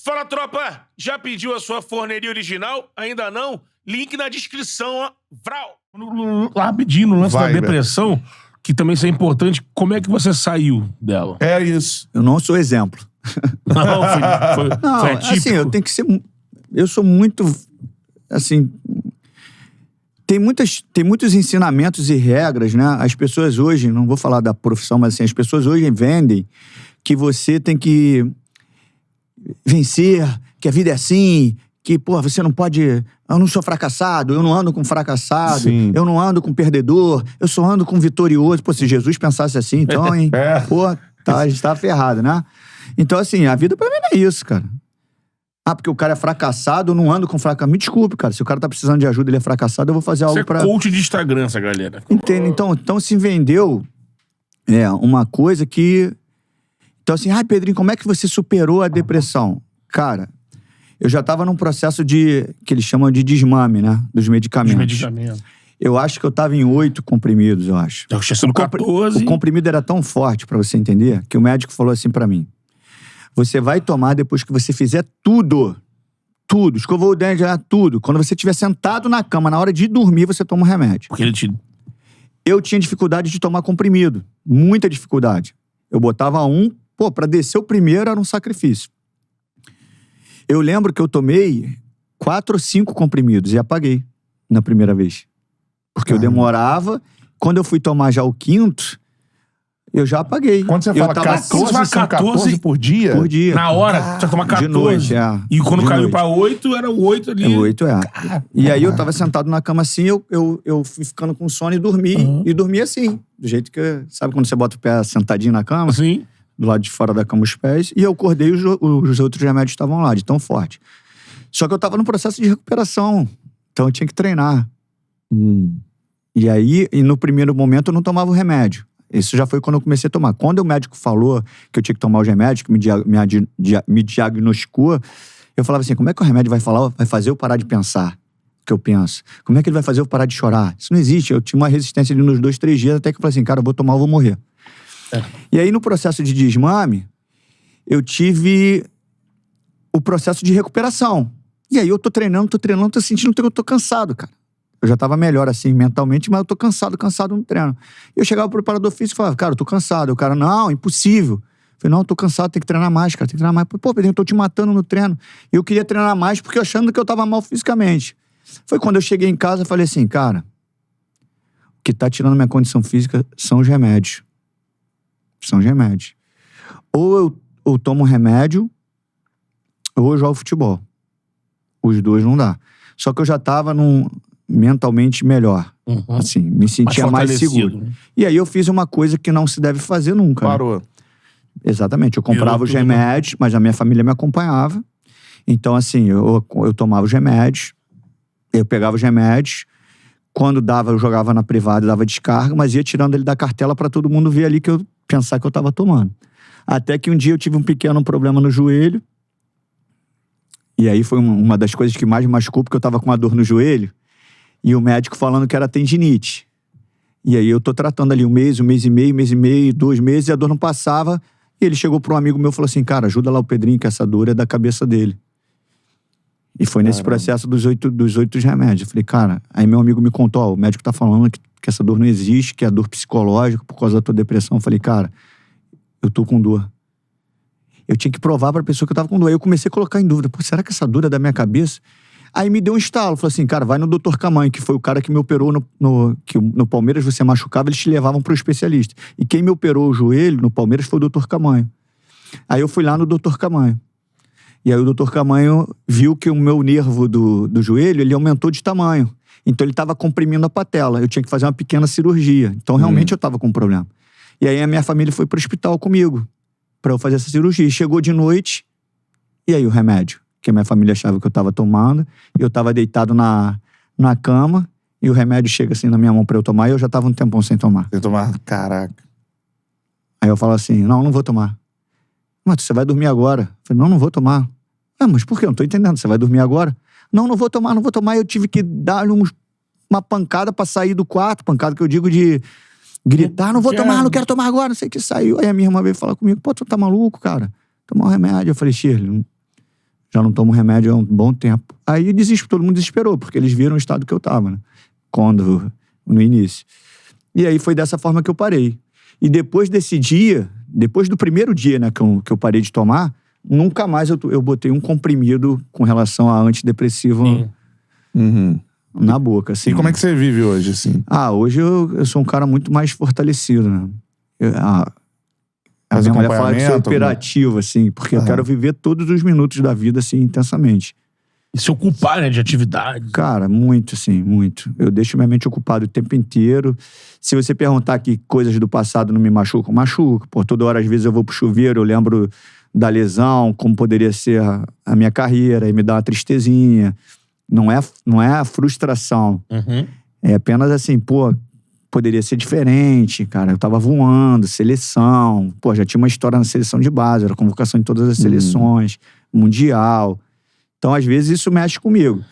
Fala, tropa! Já pediu a sua forneria original? Ainda não? Link na descrição, ó. Vral! Rapidinho, no lance Vai, da depressão, que também isso é importante, como é que você saiu dela? É isso. Eu não sou exemplo. Não, Não, foi atípico. assim, eu tenho que ser... Eu sou muito... Assim... Tem muitos ensinamentos e regras, né? As pessoas hoje, não vou falar da profissão, mas assim, as pessoas hoje vendem que você tem que vencer, que a vida é assim, que, pô, você não pode... Eu não sou fracassado, eu não ando com fracassado, Sim. eu não ando com perdedor, eu só ando com vitorioso. Pô, se Jesus pensasse assim, então, hein? É. Pô, a gente tá ferrado, né? Então, assim, a vida pra mim não é isso, cara. Ah, porque o cara é fracassado, eu não ando com fracassado. Me desculpe, cara. Se o cara tá precisando de ajuda, ele é fracassado, eu vou fazer algo Você é pra... coach de Instagram, essa galera. Entende? Então se vendeu uma coisa que... Então assim, Pedrinho, como é que você superou a depressão? Cara, eu já tava num processo que eles chamam de desmame, né? Dos medicamentos. Os medicamentos. Eu acho que eu tava em 8 comprimidos, eu acho. Eu tinha sido 14. O comprimido era tão forte, pra você entender, que o médico falou assim pra mim: você vai tomar depois que você fizer tudo. Tudo. Escovou o dente, tudo. Quando você estiver sentado na cama, na hora de dormir, você toma um remédio. Porque ele te... Eu tinha dificuldade de tomar comprimido. Muita dificuldade. Eu botava pra descer o primeiro era um sacrifício. Eu lembro que eu tomei 4 ou 5 comprimidos e apaguei na primeira vez. Porque eu demorava. Quando eu fui tomar já o 5º, eu já apaguei. Quando você fala 14 por dia? Por dia. Na hora, você ia tomar 14. De noite, E quando de caiu noite. pra 8, era o 8 ali. 8, E aí eu tava sentado na cama assim, eu fui ficando com sono e dormi. E dormi assim, do jeito que... Sabe quando você bota o pé sentadinho na cama? Assim. Do lado de fora da cama os pés. E eu acordei e os outros remédios estavam lá, de tão forte. Só que eu tava no processo de recuperação. Então eu tinha que treinar. E aí, no primeiro momento, eu não tomava o remédio. Isso já foi quando eu comecei a tomar. Quando o médico falou que eu tinha que tomar os remédios, que me diagnosticou, eu falava assim, como é que o remédio vai fazer eu parar de pensar o que eu penso? Como é que ele vai fazer eu parar de chorar? Isso não existe. Eu tinha uma resistência ali nos 2, 3 dias, até que eu falei assim, cara, eu vou tomar, eu vou morrer. E aí, no processo de desmame, eu tive o processo de recuperação. E aí eu tô treinando, tô sentindo que eu tô cansado, cara. Eu já tava melhor, assim, mentalmente, mas eu tô cansado no treino. E eu chegava pro preparador físico e falava, cara, eu tô cansado. O cara, não, impossível. Eu falei, não, eu tô cansado, tem que treinar mais, cara, tem que treinar mais. Pô, Pedrinho, eu tô te matando no treino. E eu queria treinar mais porque eu achando que eu tava mal fisicamente. Foi quando eu cheguei em casa e falei assim, cara, o que tá tirando minha condição física são os remédios. São os remédios. Ou eu tomo remédio, ou eu jogo futebol. Os dois não dá. Só que eu já tava mentalmente melhor. Assim, me sentia mais seguro. Né? E aí eu fiz uma coisa que não se deve fazer nunca. Parou. Né? Exatamente. Eu comprava os remédios, mas a minha família me acompanhava. Então, assim, eu tomava os remédios, eu pegava os remédios, quando dava, eu jogava na privada, dava descarga, mas ia tirando ele da cartela pra todo mundo ver ali que eu pensar que eu tava tomando. Até que um dia eu tive um pequeno problema no joelho, e aí foi uma das coisas que mais me machucou, porque eu tava com uma dor no joelho, e o médico falando que era tendinite. E aí eu tô tratando ali um mês e meio, 2 meses, e a dor não passava, e ele chegou pra um amigo meu e falou assim, cara, ajuda lá o Pedrinho, que essa dor é da cabeça dele. E foi nesse processo dos 8 remédios. Eu falei, cara, aí meu amigo me contou, ó, o médico tá falando que essa dor não existe, que é a dor psicológica por causa da tua depressão. Eu falei, cara, eu tô com dor. Eu tinha que provar pra pessoa que eu tava com dor. Aí eu comecei a colocar em dúvida, pô, será que essa dor é da minha cabeça? Aí me deu um estalo, falou assim, cara, vai no Dr. Camanho, que foi o cara que me operou no Palmeiras, você machucava, eles te levavam pro especialista. E quem me operou o joelho no Palmeiras foi o Dr. Camanho. Aí eu fui lá no Dr. Camanho. E aí o Dr. Camanho viu que o meu nervo do joelho, ele aumentou de tamanho. Então ele estava comprimindo a patela. Eu tinha que fazer uma pequena cirurgia. Então realmente eu estava com um problema. E aí a minha família foi pro hospital comigo pra eu fazer essa cirurgia. E chegou de noite, e aí o remédio? Que a minha família achava que eu estava tomando. E eu estava deitado na cama, e o remédio chega assim na minha mão pra eu tomar, e eu já estava um tempão sem tomar. Sem tomar, caraca. Aí eu falo assim, não vou tomar. Mas você vai dormir agora. Eu falei, não vou tomar. Ah, mas por quê? Eu não tô entendendo. Você vai dormir agora? Não vou tomar. Eu tive que dar-lhe uma pancada pra sair do quarto. Pancada que eu digo de gritar, não vou tomar, não quero tomar agora, não sei o que saiu. Aí a minha irmã veio falar comigo, pô, tu tá maluco, cara? Tomar um remédio. Eu falei, Shirley, Já não tomo remédio há um bom tempo. Aí todo mundo desesperou, porque eles viram o estado que eu tava, né? No início. E aí foi dessa forma que eu parei. E depois desse dia, depois do primeiro dia, né, que eu parei de tomar, nunca mais eu botei um comprimido com relação a antidepressivo na boca, assim. E como é que você vive hoje, assim? Hoje eu sou um cara muito mais fortalecido, né? A minha mulher fala que sou hiperativo, assim, porque eu quero viver todos os minutos da vida, assim, intensamente. E se ocupar, né, de atividade. Cara, muito, assim, muito. Eu deixo minha mente ocupada o tempo inteiro. Se você perguntar que coisas do passado não me machucam, machuca. Pô, toda hora, às vezes, eu vou pro chuveiro, eu lembro da lesão, como poderia ser a minha carreira, e me dá uma tristezinha. Não é a frustração. É apenas assim, pô, poderia ser diferente, cara. Eu tava voando, seleção. Pô, já tinha uma história na seleção de base, era convocação em todas as seleções, mundial. Então, às vezes, isso mexe comigo.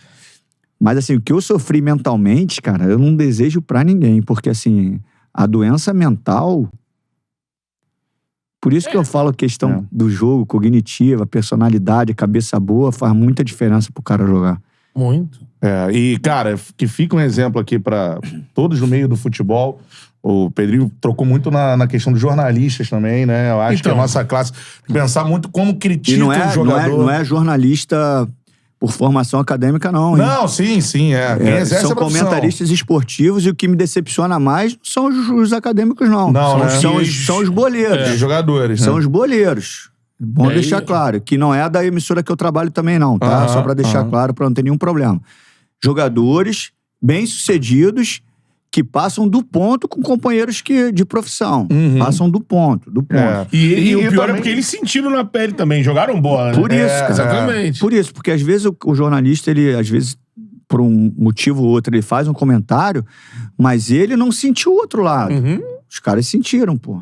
Mas, assim, o que eu sofri mentalmente, cara, eu não desejo pra ninguém. Porque, assim, a doença mental... Por isso que eu falo a questão do jogo, cognitiva, personalidade, cabeça boa, faz muita diferença pro cara jogar. Muito. E, cara, que fica um exemplo aqui pra todos no meio do futebol. O Pedrinho trocou muito na questão dos jornalistas também, né? Eu acho que a nossa classe... Pensar muito como critica o jogador. Não é jornalista por formação acadêmica, não. Hein? Não, sim. Quem exerce são a profissão. comentaristas esportivos e o que me decepciona mais não são os acadêmicos, não. São os boleiros. Os jogadores, né? São os boleiros. Bom deixar claro. Que não é da emissora que eu trabalho também, não, tá? Só pra deixar claro, pra não ter nenhum problema. Jogadores bem-sucedidos que passam do ponto com companheiros de profissão. Passam do ponto. E o pior é porque eles sentiram na pele também, jogaram bola, né? Por isso, cara. Exatamente. Por isso, porque às vezes o jornalista, ele, às vezes, por um motivo ou outro, ele faz um comentário, mas ele não sentiu o outro lado. Os caras sentiram, pô.